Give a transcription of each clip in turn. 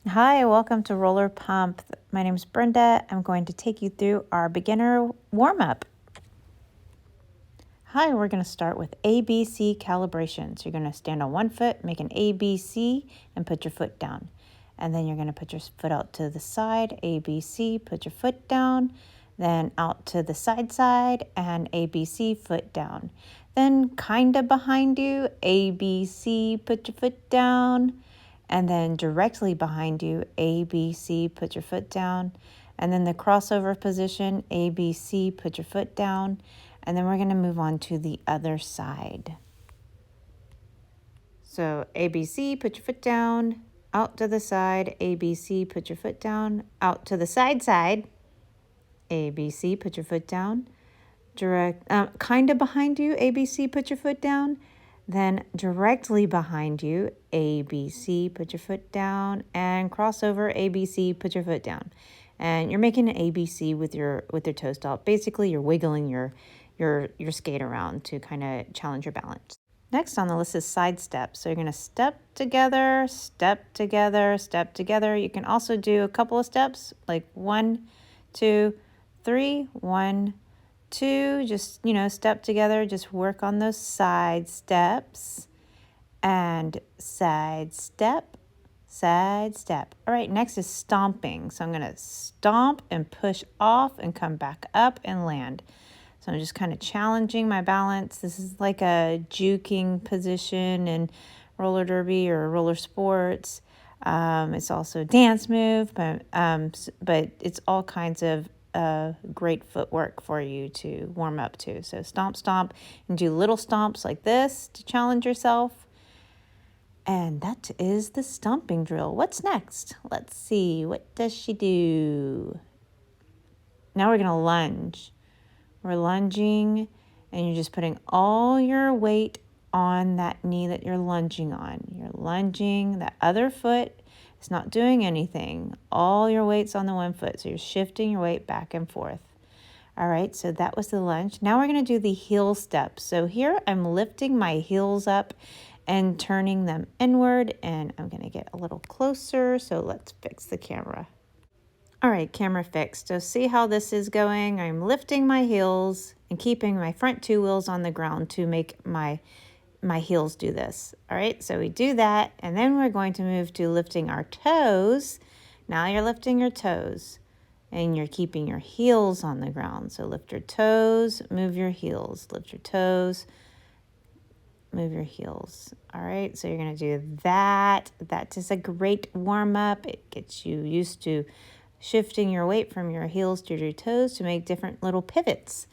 Hi, welcome to Roller Pump. My name is Brenda. I'm going to take you through our beginner warm-up. Hi, we're going to start with ABC calibration. So you're going to stand on one foot, make an ABC, and put your foot down. And then you're going to put your foot out to the side, ABC, put your foot down, then out to the side, and ABC, foot down. Then kind of behind you, ABC, put your foot down. And then directly behind you, ABC, put your foot down. And then the crossover position, ABC, put your foot down. And then we're going to move on to the other side. So ABC, put your foot down, out to the side, ABC, put your foot down, out to the side, ABC, put your foot down. Kind of behind you, ABC, put your foot down. Then directly behind you, ABC, put your foot down, and crossover, ABC, put your foot down. And you're making an ABC with your toe stop. Basically, you're wiggling your skate around to kind of challenge your balance. Next on the list is side steps. So you're going to step together, step together, step together. You can also do a couple of steps, like 1, 2, 3, 1, 2, just, step together, just work on those side steps and side step, side step. All right, next is stomping. So I'm going to stomp and push off and come back up and land. So I'm just kind of challenging my balance. This is like a juking position in roller derby or roller sports. It's also a dance move, but it's all kinds of great footwork for you to warm up to. So stomp, stomp, and do little stomps like this to challenge yourself. And that is the stomping drill. What's next? Let's see. What does she do? Now we're going to lunge. We're lunging, and you're just putting all your weight on that knee that you're lunging on. You're lunging. That other foot is not doing anything. All your weight's on the one foot, so you're shifting your weight back and forth. All right, so that was the lunge. Now we're going to do the heel step. So here I'm lifting my heels up and turning them inward, and I'm going to get a little closer, so let's fix the camera. All right, camera fixed. So see how this is going? I'm lifting my heels and keeping my front two wheels on the ground to make my heels do this. All right, so we do that, and then we're going to move to lifting our toes. Now you're lifting your toes, and you're keeping your heels on the ground. So lift your toes, move your heels. Lift your toes, move your heels. All right, so you're going to do that. That is a great warm-up. It gets you used to shifting your weight from your heels to your toes to make different little pivots.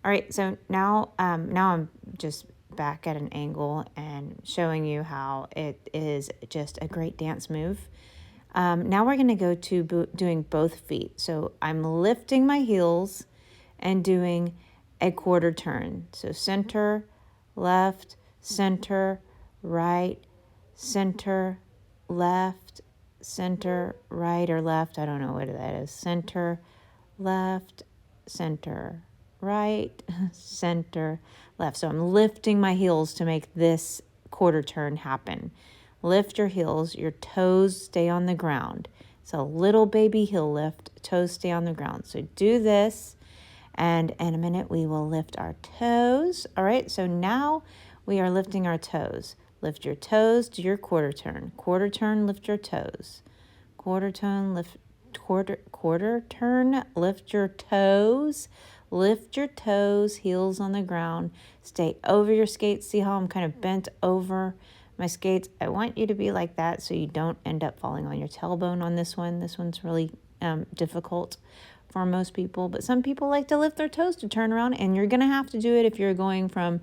All right, so now I'm just back at an angle and showing you how it is just a great dance move. Now we're going to go to doing both feet. So I'm lifting my heels and doing a quarter turn. So center, left, center, right, center, left, center, right or left. I don't know what that is. Center, left, center, right, center, left. So I'm lifting my heels to make this quarter turn happen. Lift your heels, your toes stay on the ground. So little baby heel lift, toes stay on the ground. So do this, and in a minute we will lift our toes. All right, so now we are lifting our toes. Lift your toes, do your quarter turn. Quarter turn, lift your toes. Quarter turn, lift quarter turn, lift your toes. Lift your toes, heels on the ground. Stay over your skates. See how I'm kind of bent over my skates? I want you to be like that so you don't end up falling on your tailbone on this one. This one's really difficult for most people, but some people like to lift their toes to turn around, and you're going to have to do it if you're going from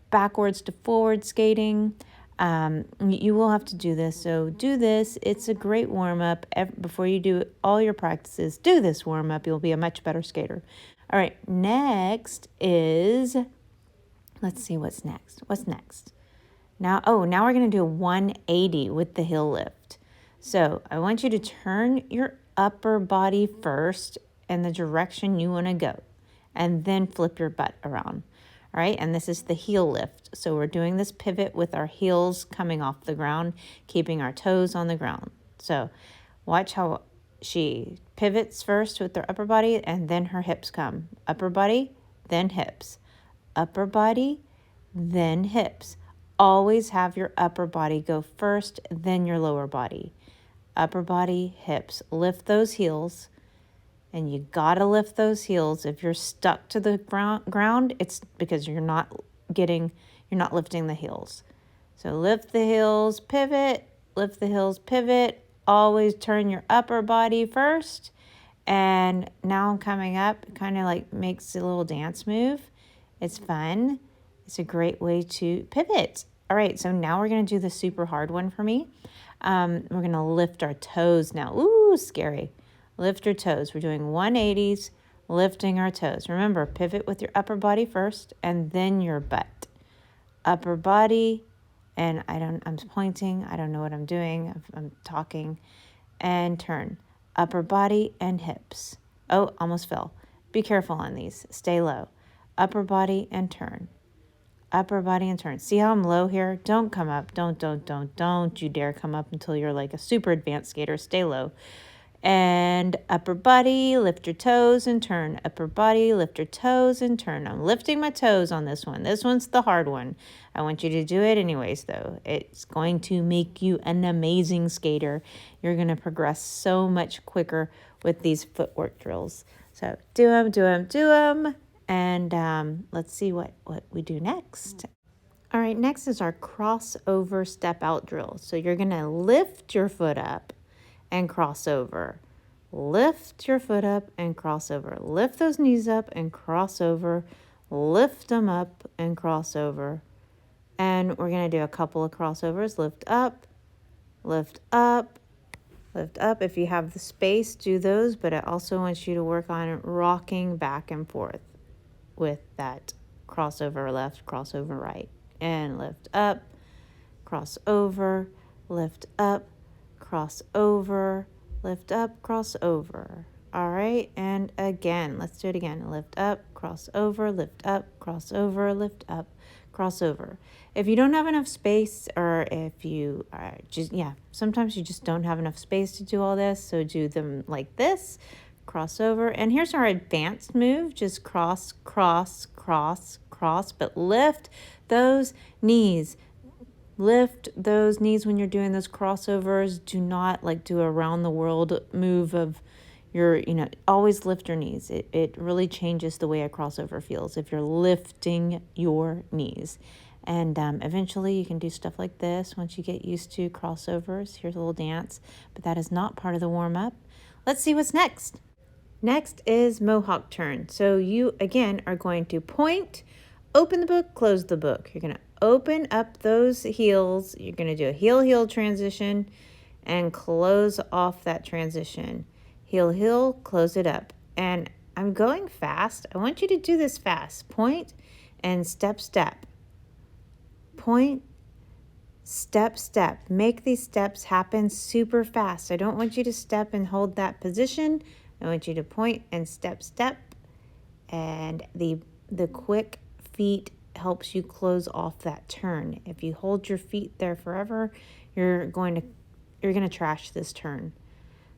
backwards to forward skating. You will have to do this. So do this. It's a great warm-up. Before you do all your practices, do this warm-up. You'll be a much better skater. All right, next is, let's see what's next. What's next? Now we're going to do a 180 with the heel lift. So I want you to turn your upper body first in the direction you want to go, and then flip your butt around. All right, and this is the heel lift. So we're doing this pivot with our heels coming off the ground, keeping our toes on the ground. So watch how she pivots first with her upper body and then her hips come. Upper body, then hips. Upper body, then hips. Always have your upper body go first, then your lower body. Upper body, hips. Lift those heels, and you gotta lift those heels. If you're stuck to the ground, it's because you're not lifting the heels. So lift the heels, pivot, lift the heels, pivot. Always turn your upper body first. And now I'm coming up, kind of like makes a little dance move. It's fun. It's a great way to pivot. All right, so now we're going to do the super hard one for me. We're going to lift our toes now. Ooh, scary. Lift your toes. We're doing 180s, lifting our toes. Remember, pivot with your upper body first and then your butt. Upper body, and I'm pointing. I don't know what I'm doing. I'm talking. And turn. Upper body and hips. Oh, almost fell. Be careful on these. Stay low. Upper body and turn. Upper body and turn. See how I'm low here? Don't come up. Don't you dare come up until you're like a super advanced skater. Stay low. And upper body, lift your toes and turn. Upper body, lift your toes and turn. I'm lifting my toes on this one. This one's the hard one. I want you to do it anyways, though. It's going to make you an amazing skater. You're going to progress so much quicker with these footwork drills. So do them. And let's see what we do next. All right, next is our crossover step out drill. So you're going to lift your foot up and cross over. Lift your foot up and cross over. Lift those knees up and cross over. Lift them up and cross over. And we're going to do a couple of crossovers. Lift up, lift up, lift up. If you have the space, do those, but I also want you to work on rocking back and forth with that crossover left, crossover right. And lift up, cross over, lift up, cross over, lift up, cross over. All right, and again, let's do it again. Lift up, cross over, lift up, cross over, lift up, cross over. If you don't have enough space, or if you are sometimes you just don't have enough space to do all this, so do them like this. Cross over. And here's our advanced move. Just cross, cross, cross, cross, but lift those knees. Lift those knees when you're doing those crossovers. Do not like do a around the world move of your, always lift your knees. It really changes the way a crossover feels if you're lifting your knees. And eventually you can do stuff like this once you get used to crossovers. Here's a little dance, but that is not part of the warm-up. Let's see what's next. Next is Mohawk turn. So you, again, are going to point, open the book, close the book. You're going to open up those heels. You're going to do a heel-heel transition and close off that transition. Heel-heel, close it up. And I'm going fast. I want you to do this fast. Point and step, step. Point, step, step. Make these steps happen super fast. I don't want you to step and hold that position. I want you to point and step, step. And the quick feet helps you close off that turn. If you hold your feet there forever, you're going to trash this turn.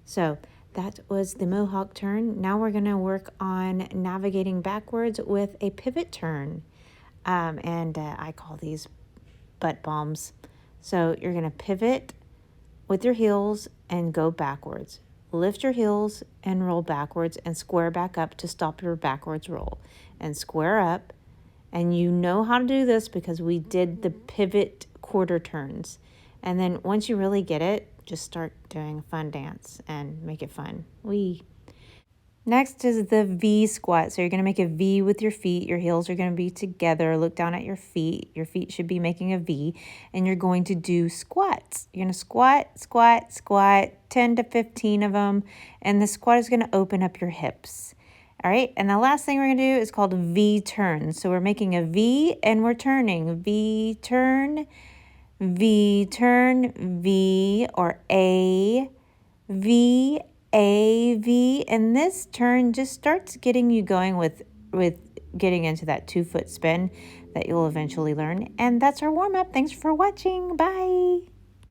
So that was the Mohawk turn. Now we're going to work on navigating backwards with a pivot turn. I call these butt bombs. So you're going to pivot with your heels and go backwards. Lift your heels and roll backwards and square back up to stop your backwards roll. And square up. And you know how to do this because we did the pivot quarter turns. And then once you really get it, just start doing a fun dance and make it fun. Wee. Next is the V squat. So you're going to make a V with your feet. Your heels are going to be together. Look down at your feet. Your feet should be making a V. And you're going to do squats. You're going to squat, squat, squat, 10 to 15 of them. And the squat is going to open up your hips. All right. And the last thing we're going to do is called V turn. So we're making a V and we're turning. V turn, V turn, V or A, V, A, V, and this turn just starts getting you going with getting into that 2-foot spin that you'll eventually learn. And that's our warm-up. Thanks for watching. Bye.